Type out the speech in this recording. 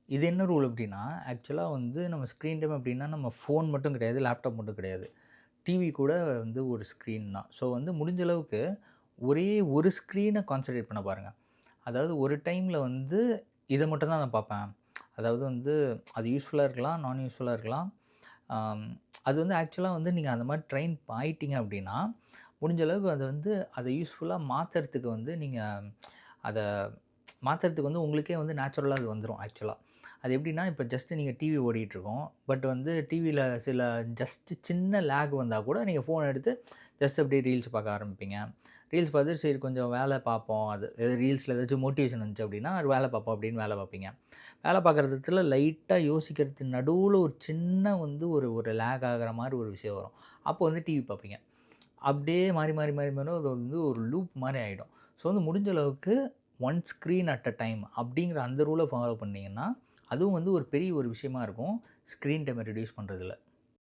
இது என்ன ரூல் அப்டின்னா, ஆக்சுவலா வந்து நம்ம ஸ்க்ரீன் டைம் அப்டின்னா, நம்ம ஃபோன் மட்டும் கிடையாது, லேப்டாப் மட்டும் கிடையாது. டிவி கூட வந்து ஒரு ஸ்க்ரீன் தான். ஸோ வந்து முடிஞ்ச அளவுக்கு ஒரே ஒரு ஸ்க்ரீன கான்சன்ட்ரேட் பண்ண பாருங்க. அதாவது ஒரு டைம்ல வந்து இத மட்டும் தான் நான் பார்ப்பேன். அதாவது வந்து அது யூஸ்ஃபுல்லா இருக்கலாம், நான் யூஸ்ஃபுல்லா இருக்கலாம். ஆம் அது வந்து ஆக்சுவலா வந்து நீங்க அந்த மாரி ட்ரெயின் ஆயிட்டீங்க அப்டின்னா, முடிஞ்ச அளவுக்கு அது வந்து அத யூஸ்ஃபுல்லா மாத்துறதுக்கு வந்து நீங்க அத மாத்துறதுக்கு வந்து உங்களுக்கே வந்து நேச்சுரலா அது வந்துரும் ஆக்சுவலா. அது எப்படின்னா, இப்ப ஜஸ்ட் நீங்க டிவி ஓடிட்டுருக்கும். பட் வந்து டிவில சில ஜஸ்ட் சின்ன லேக் வந்தா கூட நீங்க ஃபோன் எடுத்து ஜஸ்ட் அப்படியே ரீல்ஸ் பார்க்க ஆரம்பிப்பீங்க. ரீல்ஸ் பார்த்துட்டு சரி கொஞ்சம் வேலை பார்ப்போம். அது ரீல்ஸ்ல ஏதாச்சும் மோட்டிவேஷன் வந்துச்சு அப்படின்னா, ஒரு வேலை பார்ப்போம் அப்படின்னு வேலை பார்ப்பீங்க. வேலை பார்க்குற இடத்துல லைட்டா யோசிக்கிறதுக்கு நடுவுல ஒரு சின்ன வந்து ஒரு ஒரு லேக் ஆகுற மாரி ஒரு விஷயம் வரும். அப்போ வந்து டிவி பார்ப்பீங்க. அப்படியே மாறி, மாறி, மாறி, மாறி அது வந்து ஒரு லூப் மாரி ஆயிடும். ஸோ வந்து முடிஞ்ச அளவுக்கு one screen at a time அப்படிங்கிற அந்த ரூல ஃபாலோ பண்ணீங்கன்னா, அதுவும் வந்து ஒரு பெரிய ஒரு விஷயமா இருக்கும். ஸ்க்ரீன் டைம ரெடியூஸ் பண்றதுல.